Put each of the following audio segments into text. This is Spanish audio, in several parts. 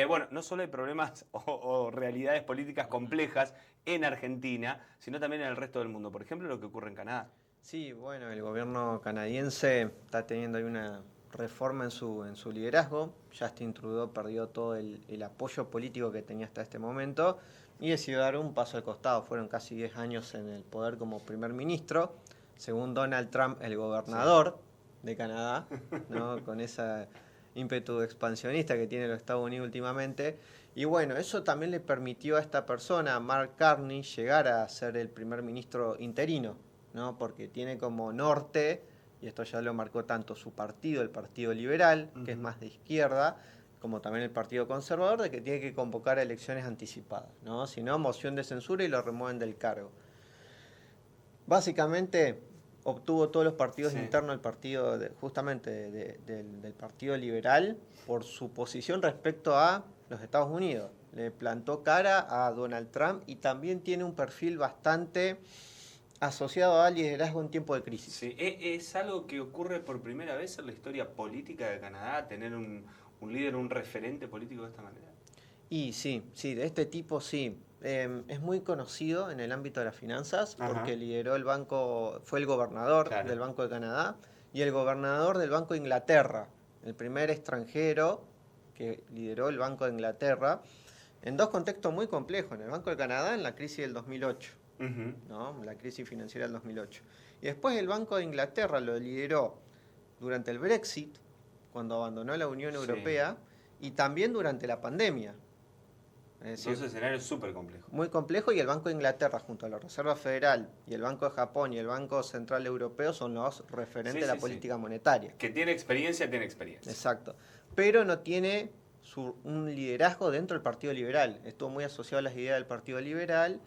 Bueno, no solo hay problemas o realidades políticas complejas en Argentina, sino también en el resto del mundo. Por ejemplo, lo que ocurre en Canadá. Sí, bueno, el gobierno canadiense está teniendo ahí una reforma en su liderazgo. Justin Trudeau perdió todo el apoyo político que tenía hasta este momento y decidió dar un paso al costado. Fueron casi 10 años en el poder como primer ministro. Según Donald Trump, el Sí. gobernador de Canadá, ¿no? Con ese ímpetu expansionista que tiene los Estados Unidos últimamente. Y bueno, eso también le permitió a esta persona, a Mark Carney, llegar a ser el primer ministro interino, ¿no? Porque tiene como norte, y esto ya lo marcó tanto su partido, el Partido Liberal, que es más de izquierda, como también el Partido Conservador, de que tiene que convocar elecciones anticipadas, ¿no? Si no, moción de censura y lo remueven del cargo. Básicamente obtuvo todos los partidos Sí. internos del partido, justamente del Partido Liberal, por su posición respecto a los Estados Unidos. Le plantó cara a Donald Trump y también tiene un perfil bastante asociado al liderazgo en tiempo de crisis. Sí, es algo que ocurre por primera vez en la historia política de Canadá, tener un líder, un referente político de esta manera. Y sí, sí, de este tipo sí. Es muy conocido en el ámbito de las finanzas Ajá, porque lideró el banco, fue el gobernador claro. del Banco de Canadá y el gobernador del Banco de Inglaterra, el primer extranjero que lideró el Banco de Inglaterra en dos contextos muy complejos. En el Banco de Canadá en la crisis del 2008, Ujú. ¿no? La crisis financiera del 2008. Y después el Banco de Inglaterra lo lideró durante el Brexit, cuando abandonó la Unión Sí, Europea, y también durante la pandemia. Es dos decir, escenarios súper complejos. muy complejo, y el Banco de Inglaterra junto a la Reserva Federal y el Banco de Japón y el Banco Central Europeo son los Sí, referentes de sí, la sí. política monetaria. Que tiene experiencia, tiene experiencia. Exacto. Pero no tiene un liderazgo dentro del Partido Liberal. Estuvo muy asociado a las ideas del Partido Liberal,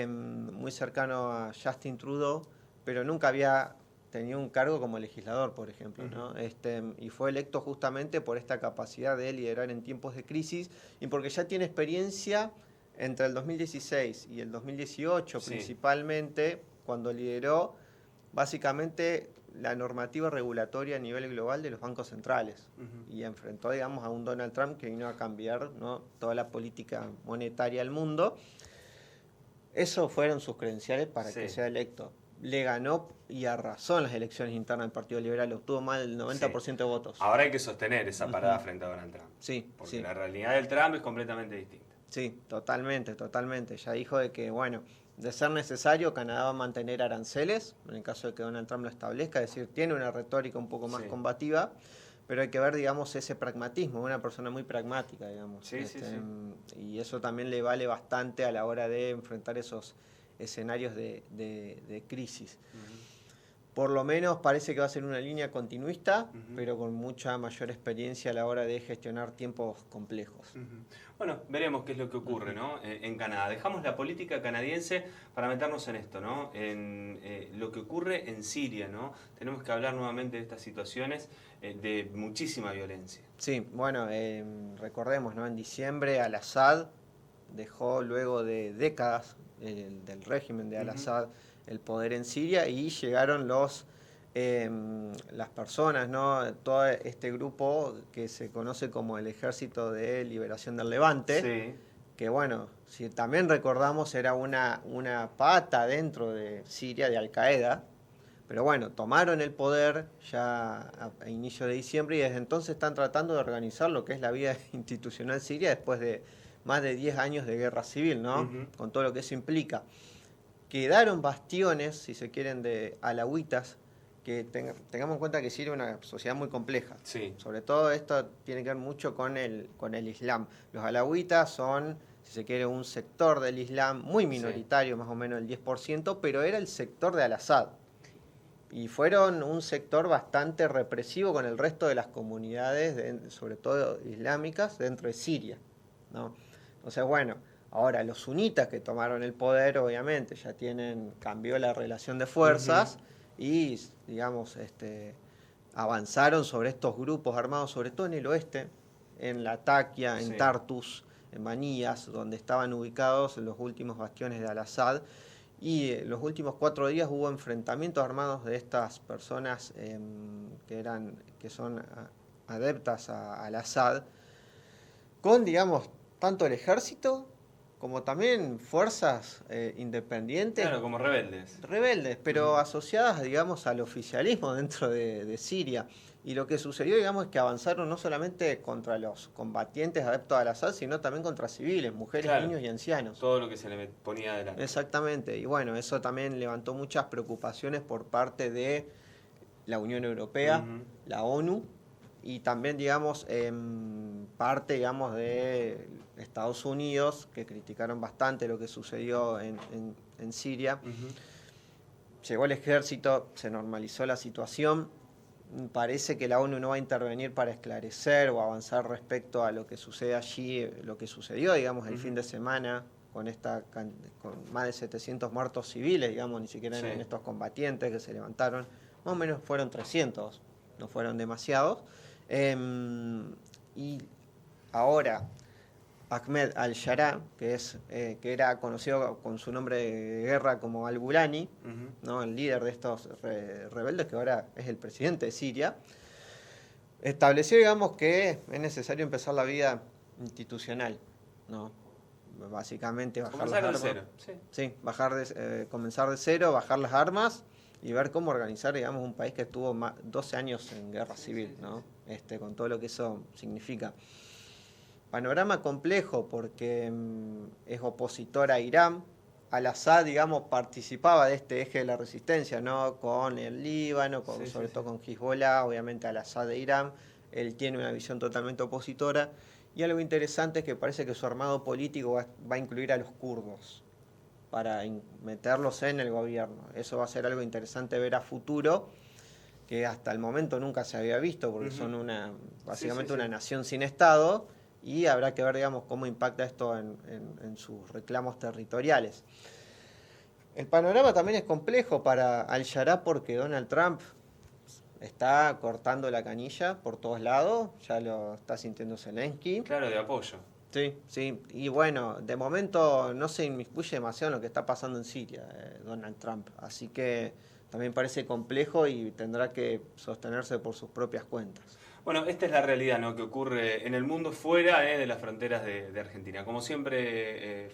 muy cercano a Justin Trudeau, pero nunca había tenido un cargo como legislador, por ejemplo, Ujú. ¿no? Y fue electo justamente por esta capacidad de liderar en tiempos de crisis y porque ya tiene experiencia entre el 2016 y el 2018 Sí. principalmente, cuando lideró básicamente la normativa regulatoria a nivel global de los bancos centrales Ujú. y enfrentó, digamos, a un Donald Trump que vino a cambiar, ¿no?, toda la política monetaria del mundo. Esos fueron sus credenciales para que Sí, sea electo. Le ganó y arrasó en las elecciones internas del Partido Liberal, obtuvo más del sí. 90% de votos. Ahora hay que sostener esa parada Ujú. frente a Donald Trump. Sí, Porque sí. la realidad del Trump es completamente distinta. Sí, totalmente, totalmente. Ya dijo de que, bueno, de ser necesario, Canadá va a mantener aranceles, en el caso de que Donald Trump lo establezca, es decir, tiene una retórica un poco más Sí, combativa, pero hay que ver, digamos, ese pragmatismo, una persona muy pragmática, digamos. sí, sí, sí. Y eso también le vale bastante a la hora de enfrentar esos escenarios de crisis. Ujú, Por lo menos parece que va a ser una línea continuista, ujú. pero con mucha mayor experiencia a la hora de gestionar tiempos complejos. Ujú. Bueno, veremos qué es lo que ocurre, Ujú. ¿no? En Canadá. Dejamos la política canadiense para meternos en esto, ¿no? En lo que ocurre en Siria, ¿no? Tenemos que hablar nuevamente de estas situaciones de muchísima violencia. Sí, bueno, recordemos, ¿no? En diciembre Al-Assad dejó luego de décadas del régimen de Ujú. Al-Assad el poder en Siria y llegaron las personas, ¿no? Todo este grupo que se conoce como el Ejército de Liberación del Levante, Sí, que bueno, si también recordamos era una pata dentro de Siria de Al-Qaeda, pero bueno, tomaron el poder ya a inicio de diciembre y desde entonces están tratando de organizar lo que es la vida institucional siria después de más de 10 años de guerra civil, ¿no? ujú, Con todo lo que eso implica. Quedaron bastiones, si se quieren, de alawitas, que tengamos en cuenta que Siria es una sociedad muy compleja. sí, Sobre todo esto tiene que ver mucho con el Islam. Los alawitas son, si se quiere, un sector del Islam muy sí. minoritario, más o menos el 10%, pero era el sector de Al-Assad y fueron un sector bastante represivo con el resto de las comunidades, sobre todo islámicas, dentro de Siria, ¿no? Entonces, bueno, ahora los sunitas que tomaron el poder, obviamente, ya cambió la relación de Ujú. fuerzas y, digamos, avanzaron sobre estos grupos armados, sobre todo en el oeste, en Latakia, en Sí. Tartus, en Manías, donde estaban ubicados los últimos bastiones de Al-Assad. Y los últimos 4 días hubo enfrentamientos armados de estas personas que son adeptas al Assad con, digamos, tanto el ejército como también fuerzas independientes. Claro, como rebeldes. Rebeldes, pero asociadas, digamos, al oficialismo dentro de Siria. Y lo que sucedió, digamos, es que avanzaron no solamente contra los combatientes adeptos al Assad, sino también contra civiles, mujeres, Claro, niños y ancianos. todo lo que se le ponía adelante. Exactamente, y bueno, eso también levantó muchas preocupaciones por parte de la Unión Europea, la ONU, y también, digamos, en parte, digamos, de Estados Unidos, que criticaron bastante lo que sucedió en Siria. Llegó el ejército, se normalizó la situación. Parece que la ONU no va a intervenir para esclarecer o avanzar respecto a lo que sucede allí, lo que sucedió, digamos, el fin de semana, con más de 700 muertos civiles, digamos, ni siquiera en estos combatientes que se levantaron. Más o menos fueron 300, no fueron demasiados. Y ahora, Ahmed al-Sharaa, que era conocido con su nombre de guerra como al-Gulani, ¿no? El líder de estos rebeldes, que ahora es el presidente de Siria, estableció, digamos, que es necesario empezar la vida institucional, ¿no? Básicamente bajar las armas. Comenzar de cero. Sí, comenzar de cero, bajar las armas y ver cómo organizar, digamos, un país que estuvo 12 años en guerra civil, ¿no? Con todo lo que eso significa. Panorama complejo porque es opositor a Irán. Al-Assad, digamos, participaba de este eje de la resistencia, ¿no? Con el Líbano, sobre todo con Hezbollah, obviamente Al-Assad de Irán. Él tiene una visión totalmente opositora. Y algo interesante es que parece que su armado político va a incluir a los kurdos para meterlos en el gobierno. Eso va a ser algo interesante ver a futuro, que hasta el momento nunca se había visto, porque son básicamente una nación sin Estado. Y habrá que ver, digamos, cómo impacta esto en sus reclamos territoriales. El panorama también es complejo para al-Sharaa porque Donald Trump está cortando la canilla por todos lados, ya lo está sintiendo Zelensky. Claro, de apoyo. Sí, sí. Y bueno, de momento no se inmiscuye demasiado en lo que está pasando en Siria, Donald Trump. Así que también parece complejo y tendrá que sostenerse por sus propias cuentas. Bueno, esta es la realidad, ¿no?, que ocurre en el mundo fuera de las fronteras de Argentina. Como siempre,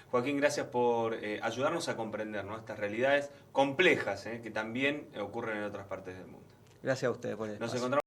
Joaquín, gracias por ayudarnos a comprender, ¿no?, estas realidades complejas que también ocurren en otras partes del mundo. Gracias a ustedes por el espacio. Nos encontramos